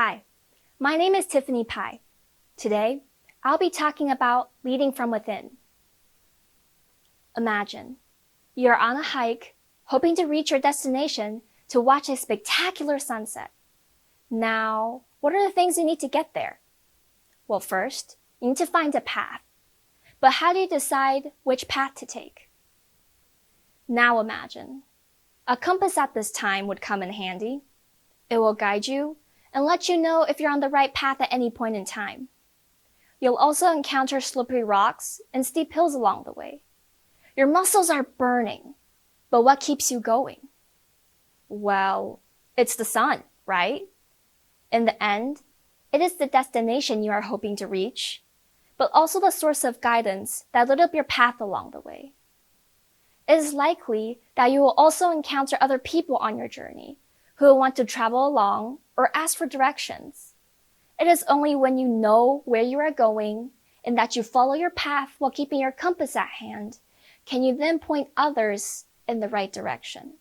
Hi, my name is Tiffany Pai. Today, I'll be talking about leading from within. Imagine, you're on a hike, hoping to reach your destination to watch a spectacular sunset. Now, what are the things you need to get there? Well, first, you need to find a path. But how do you decide which path to take? Now imagine, a compass at this time would come in handy. It will guide you and let you know if you're on the right path at any point in time. You'll also encounter slippery rocks and steep hills along the way. Your muscles are burning, but what keeps you going? Well, it's the sun, right? In the end, it is the destination you are hoping to reach, but also the source of guidance that lit up your path along the way. It is likely that you will also encounter other people on your journey who will want to travel along or ask for directions. It is only when you know where you are going and that you follow your path while keeping your compass at hand can you then point others in the right direction.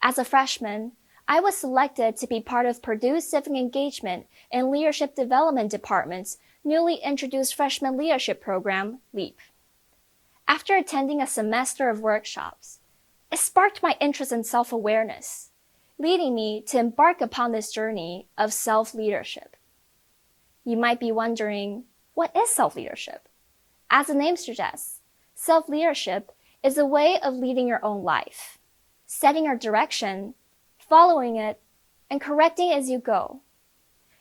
As a freshman, I was selected to be part of Purdue's Civic Engagement and Leadership Development Department's newly introduced freshman leadership program, LEAP. After attending a semester of workshops, it sparked my interest in self-awareness, leading me to embark upon this journey of self-leadership. You might be wondering, what is self-leadership? As the name suggests, self-leadership is a way of leading your own life, setting your direction, following it, and correcting as you go.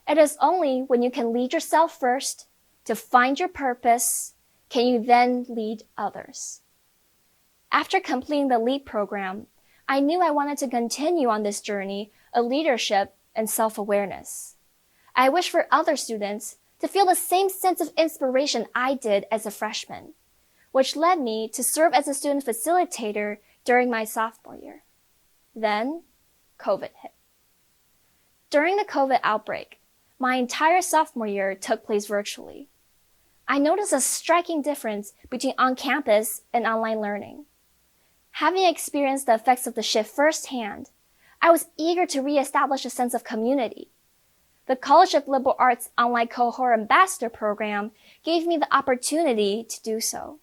It is only when you can lead yourself first to find your purpose can you then lead others. After completing the LEAD program, I knew I wanted to continue on this journey of leadership and self-awareness. I wish for other students to feel the same sense of inspiration I did as a freshman, which led me to serve as a student facilitator during my sophomore year. Then, COVID hit. During the COVID outbreak, my entire sophomore year took place virtually. I noticed a striking difference between on-campus and online learning. Having experienced the effects of the shift firsthand, I was eager to reestablish a sense of community. The College of Liberal Arts Online Cohort Ambassador Program gave me the opportunity to do so.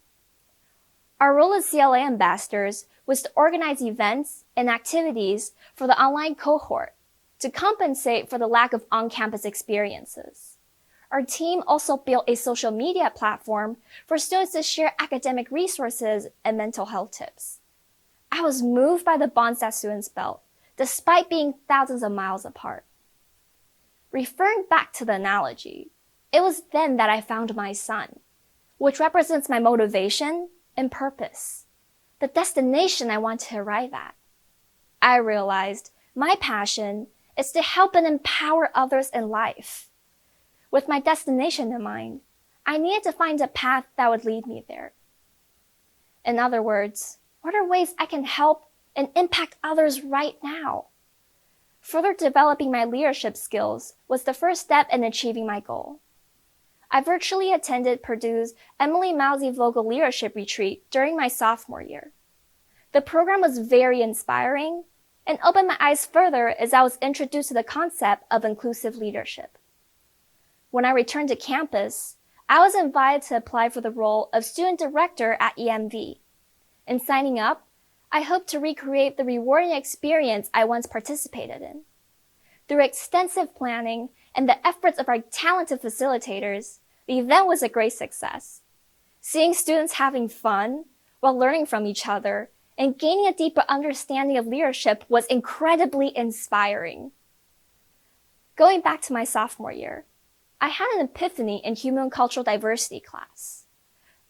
Our role as CLA ambassadors was to organize events and activities for the online cohort to compensate for the lack of on-campus experiences. Our team also built a social media platform for students to share academic resources and mental health tips. I was moved by the bonds that students built, despite being thousands of miles apart. Referring back to the analogy, it was then that I found my sun, which represents my motivation and purpose, the destination I want to arrive at. I realized my passion is to help and empower others in life. With my destination in mind, I needed to find a path that would lead me there. In other words, what are ways I can help and impact others right now? Further developing my leadership skills was the first step in achieving my goal. I virtually attended Purdue's Emily Mousy Vogel Leadership Retreat during my sophomore year. The program was very inspiring and opened my eyes further as I was introduced to the concept of inclusive leadership. When I returned to campus, I was invited to apply for the role of student director at EMV. In signing up, I hoped to recreate the rewarding experience I once participated in. Through extensive planning and the efforts of our talented facilitators, the event was a great success. Seeing students having fun while learning from each other and gaining a deeper understanding of leadership was incredibly inspiring. Going back to my sophomore year, I had an epiphany in human and cultural diversity class.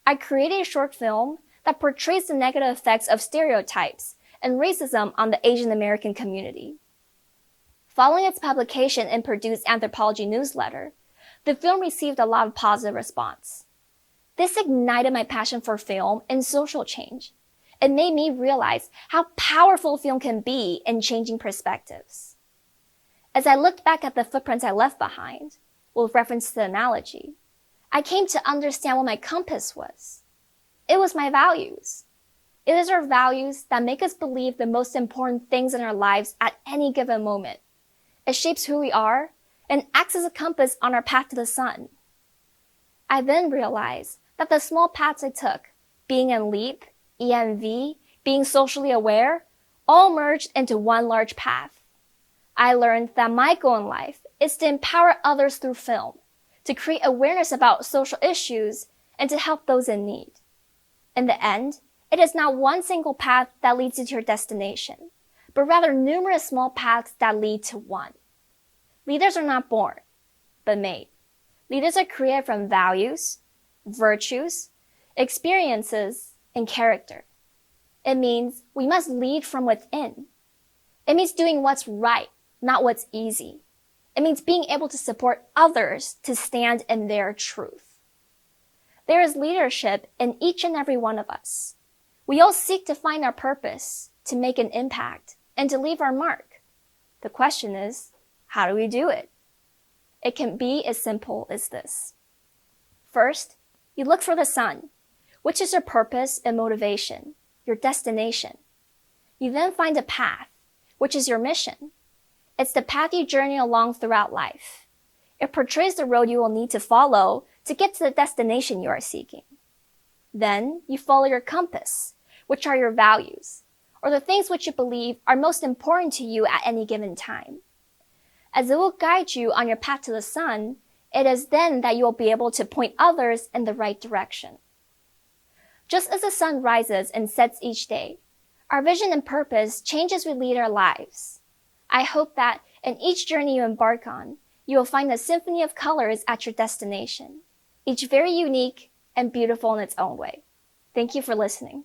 I created a short film that portrays the negative effects of stereotypes and racism on the Asian American community. Following its publication in Purdue's anthropology newsletter, the film received a lot of positive response. This ignited my passion for film and social change. It made me realize how powerful film can be in changing perspectives. As I looked back at the footprints I left behind, with reference to the analogy, I came to understand what my compass was. It was my values. It is our values that make us believe the most important things in our lives at any given moment. It shapes who we are and acts as a compass on our path to the sun. I then realized that the small paths I took, being in LEAP, EMV, being socially aware, all merged into one large path. I learned that my goal in life is to empower others through film, to create awareness about social issues, and to help those in need. In the end, it is not one single path that leads you to your destination, but rather numerous small paths that lead to one. Leaders are not born, but made. Leaders are created from values, virtues, experiences, and character. It means we must lead from within. It means doing what's right, not what's easy. It means being able to support others to stand in their truth. There is leadership in each and every one of us. We all seek to find our purpose, to make an impact, and to leave our mark. The question is, how do we do it? It can be as simple as this. First, you look for the sun, which is your purpose and motivation, your destination. You then find a path, which is your mission. It's the path you journey along throughout life. It portrays the road you will need to follow to get to the destination you are seeking. Then you follow your compass, which are your values, or the things which you believe are most important to you at any given time. As it will guide you on your path to the sun, it is then that you will be able to point others in the right direction. Just as the sun rises and sets each day, our vision and purpose change as we lead our lives. I hope that in each journey you embark on, you will find a symphony of colors at your destination, each very unique and beautiful in its own way. Thank you for listening.